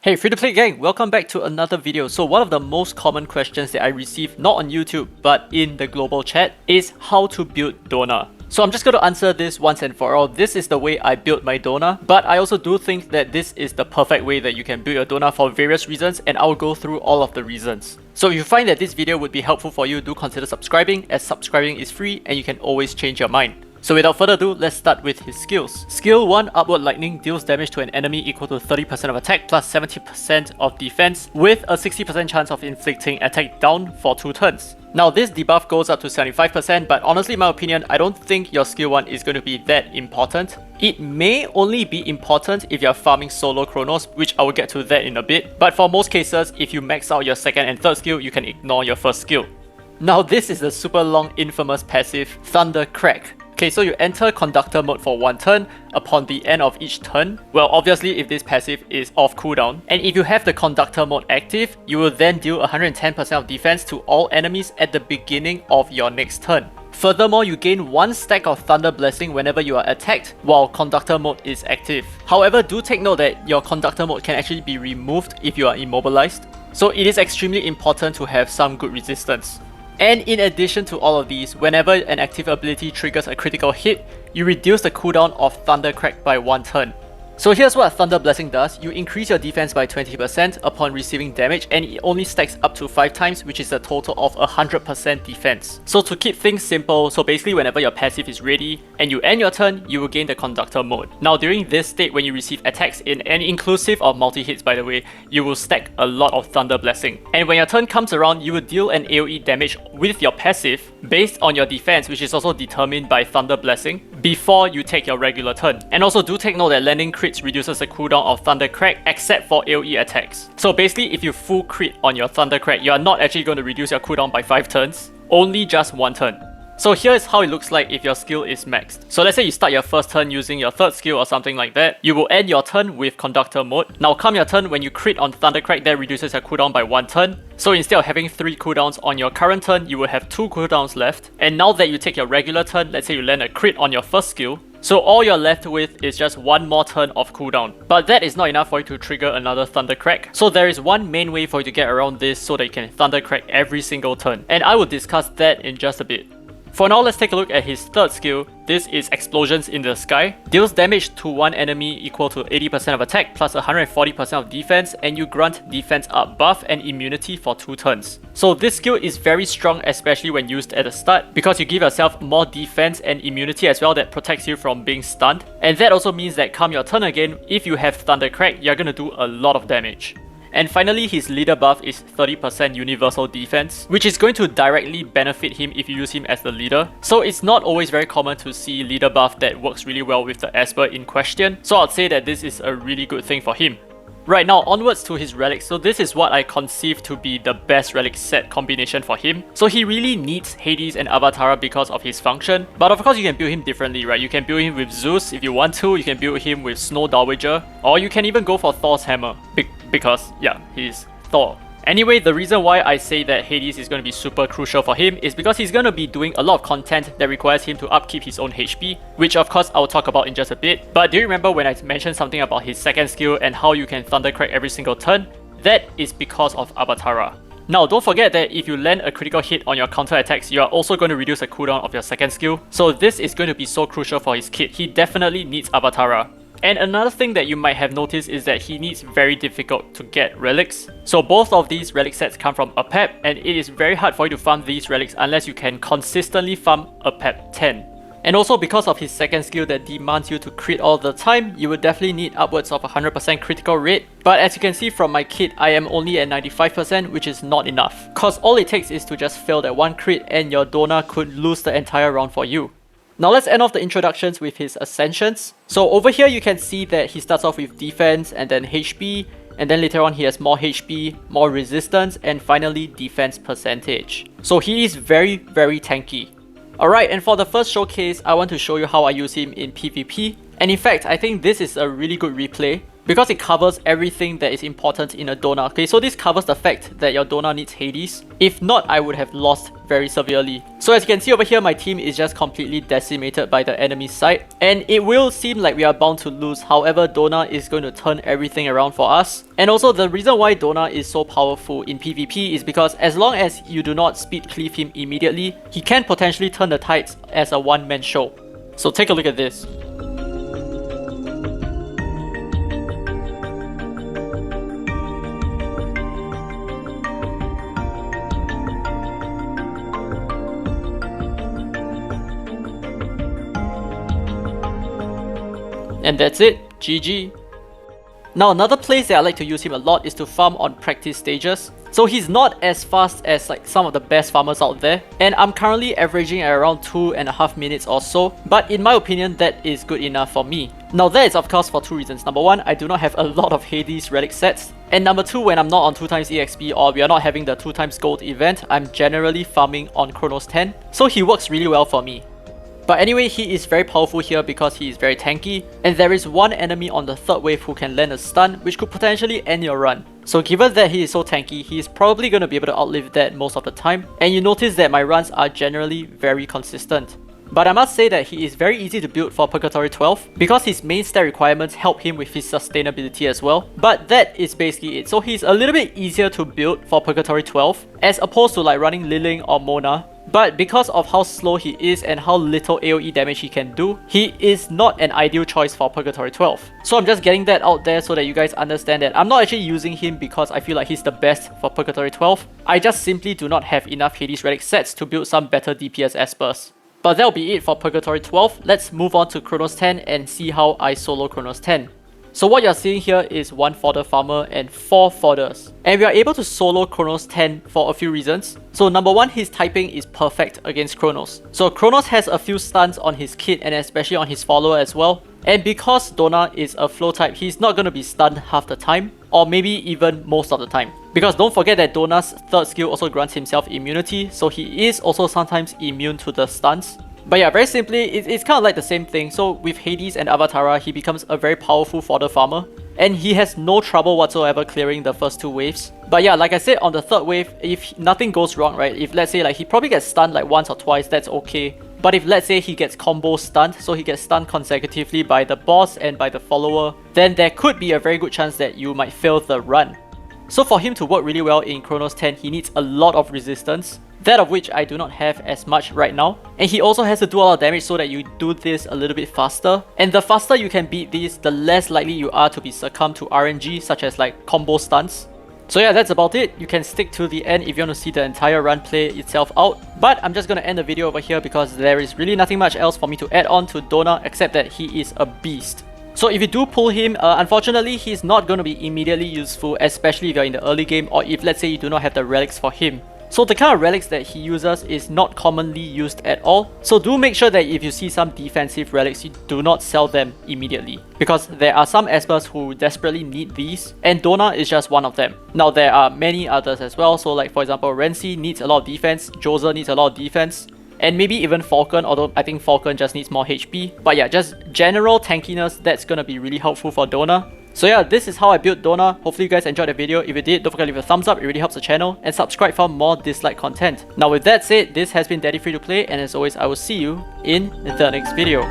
Hey free-to-play gang, welcome back to another video. So one of the most common questions that I receive, not on YouTube, but in the global chat, is how to build Dona. So I'm just going to answer this once and for all. This is the way I built my Dona, but I also do think that this is the perfect way that you can build your Dona for various reasons, and I'll go through all of the reasons. So if you find that this video would be helpful for you, do consider subscribing, as subscribing is free and you can always change your mind. So without further ado, let's start with his skills. Skill 1, Upward Lightning, deals damage to an enemy equal to 30% of attack plus 70% of defense with a 60% chance of inflicting attack down for 2 turns. Now this debuff goes up to 75%, but honestly in my opinion, I don't think your skill 1 is going to be that important. It may only be important if you're farming solo Chronos, which I will get to that in a bit, but for most cases, if you max out your second and third skill, you can ignore your first skill. Now this is the super long infamous passive, Thunder Crack. Okay, so you enter Conductor mode for 1 turn. Upon the end of each turn, well obviously if this passive is off cooldown, and if you have the Conductor mode active, you will then deal 110% of defense to all enemies at the beginning of your next turn. Furthermore, you gain 1 stack of Thunder Blessing whenever you are attacked while Conductor mode is active. However, do take note that your Conductor mode can actually be removed if you are immobilized, so it is extremely important to have some good resistance. And in addition to all of these, whenever an active ability triggers a critical hit, you reduce the cooldown of Thunder Crack by 1 turn. So here's what Thunder Blessing does. You increase your defense by 20% upon receiving damage, and it only stacks up to 5 times, which is a total of 100% defense. So to keep things simple, so basically whenever your passive is ready and you end your turn, you will gain the Conductor mode. Now during this state, when you receive attacks in, and inclusive of multi-hits by the way, you will stack a lot of Thunder Blessing. And when your turn comes around, you will deal an AoE damage with your passive based on your defense, which is also determined by Thunder Blessing, before you take your regular turn. And also do take note that landing crits reduces the cooldown of Thunder Crack except for AoE attacks. So basically if you full crit on your Thunder Crack, you are not actually going to reduce your cooldown by 5 turns, only just 1 turn. So here is how it looks like if your skill is maxed. So let's say you start your first turn using your third skill or something like that. You will end your turn with Conductor mode. Now come your turn, when you crit on Thunder Crack, that reduces your cooldown by 1 turn. So instead of having 3 cooldowns on your current turn, you will have 2 cooldowns left. And now that you take your regular turn, let's say you land a crit on your first skill, so all you're left with is just 1 more turn of cooldown. But that is not enough for you to trigger another Thunder Crack. So there is one main way for you to get around this so that you can Thunder Crack every single turn. And I will discuss that in just a bit. For now, let's take a look at his third skill. This is Explosions in the Sky. Deals damage to one enemy equal to 80% of attack plus 140% of defense, and you grant defense up buff and immunity for 2 turns. So this skill is very strong, especially when used at the start, because you give yourself more defense and immunity as well that protects you from being stunned. And that also means that come your turn again, if you have Thunder Crack, you're gonna do a lot of damage. And finally, his leader buff is 30% universal defense, which is going to directly benefit him if you use him as the leader. So it's not always very common to see leader buff that works really well with the Esper in question, so I'd say that this is a really good thing for him. Right, now onwards to his relics. So this is what I conceive to be the best relic set combination for him. So he really needs Hades and Avatara because of his function, but of course you can build him differently, right? You can build him with Zeus if you want to, you can build him with Snow Dowager, or you can even go for Thor's hammer, because yeah, he's Thor. Anyway, the reason why I say that Hades is going to be super crucial for him is because he's going to be doing a lot of content that requires him to upkeep his own HP, which of course I'll talk about in just a bit. But do you remember when I mentioned something about his second skill and how you can Thunder Crack every single turn? That is because of Avatara. Now don't forget that if you land a critical hit on your counter attacks, you are also going to reduce the cooldown of your second skill. So this is going to be so crucial for his kit. He definitely needs Avatara. And another thing that you might have noticed is that he needs very difficult to get relics. So both of these relic sets come from Apep, and it is very hard for you to farm these relics unless you can consistently farm Apep 10. And also because of his second skill that demands you to crit all the time, you will definitely need upwards of 100% critical rate. But as you can see from my kit, I am only at 95%, which is not enough. Cause all it takes is to just fail that 1 crit and your Dona could lose the entire round for you. Now let's end off the introductions with his ascensions. So over here you can see that he starts off with defense and then HP, and then later on he has more HP, more resistance, and finally defense percentage. So he is very tanky. Alright, and for the first showcase, I want to show you how I use him in PvP. And in fact, I think this is a really good replay. because it covers everything that is important in a Dona. Okay, so this covers the fact that your Dona needs Hades. If not, I would have lost very severely. So as you can see over here, my team is just completely decimated by the enemy side, and it will seem like we are bound to lose. However, Dona is going to turn everything around for us. And also, the reason why Dona is so powerful in PvP is because as long as you do not speed cleave him immediately, he can potentially turn the tides as a one-man show. So take a look at this. And that's it, GG. Now another place that I like to use him a lot is to farm on practice stages. So he's not as fast as like some of the best farmers out there, and I'm currently averaging at around 2.5 minutes or so, but in my opinion that is good enough for me. Now that is of course for two reasons. Number one, I do not have a lot of Hades relic sets, and number two, when I'm not on 2x EXP or we are not having the 2x gold event, I'm generally farming on Chronos 10, so he works really well for me. But anyway, he is very powerful here because he is very tanky, and there is one enemy on the third wave who can land a stun, which could potentially end your run. So given that he is so tanky, he is probably going to be able to outlive that most of the time, and you notice that my runs are generally very consistent. But I must say that he is very easy to build for Purgatory 12 because his main stat requirements help him with his sustainability as well. But that is basically it. So he's a little bit easier to build for Purgatory 12 as opposed to like running Liling or Mona. But because of how slow he is and how little AoE damage he can do, he is not an ideal choice for Purgatory 12. So I'm just getting that out there so that you guys understand that I'm not actually using him because I feel like he's the best for Purgatory 12. I just simply do not have enough Hades relic sets to build some better DPS espers. But that'll be it for Purgatory 12. Let's move on to Chronos 10 and see how I solo Chronos 10. So what you're seeing here is 1 fodder farmer and 4 fodders. And we are able to solo Chronos 10 for a few reasons. So number one, his typing is perfect against Chronos. So Chronos has a few stuns on his kit and especially on his follower as well. And because Dona is a flow type, he's not going to be stunned half the time, or maybe even most of the time. Because don't forget that Dona's third skill also grants himself immunity, so he is also sometimes immune to the stuns. But yeah, very simply, it's kind of like the same thing. So with Hades and Avatara, he becomes a very powerful fodder farmer, and he has no trouble whatsoever clearing the first 2 waves. But yeah, like I said, on the third wave, if nothing goes wrong, right, if let's say like he probably gets stunned like once or twice, that's okay. But if let's say he gets combo stunned, so he gets stunned consecutively by the boss and by the follower, then there could be a very good chance that you might fail the run. So for him to work really well in Chronos 10, he needs a lot of resistance, that of which I do not have as much right now. And he also has to do a lot of damage so that you do this a little bit faster. And the faster you can beat these, the less likely you are to be succumbed to RNG, such as like combo stuns. So yeah, that's about it. You can stick to the end if you want to see the entire run play itself out. But I'm just going to end the video over here because there is really nothing much else for me to add on to Dona except that he is a beast. So if you do pull him, unfortunately he's not going to be immediately useful, especially if you're in the early game or if let's say you do not have the relics for him. So the kind of relics that he uses is not commonly used at all. So do make sure that if you see some defensive relics, you do not sell them immediately. Because there are some espers who desperately need these, and Dona is just one of them. Now there are many others as well. So like for example, Renzi needs a lot of defense, Joza needs a lot of defense, and maybe even Falcon, although I think Falcon just needs more HP. But yeah, just general tankiness, that's gonna be really helpful for Dona. So yeah, this is how I built Dona. Hopefully you guys enjoyed the video. If you did, don't forget to leave a thumbs up, it really helps the channel, and subscribe for more dislike content. Now with that said, this has been Daddy Free to Play, and as always, I will see you in the next video.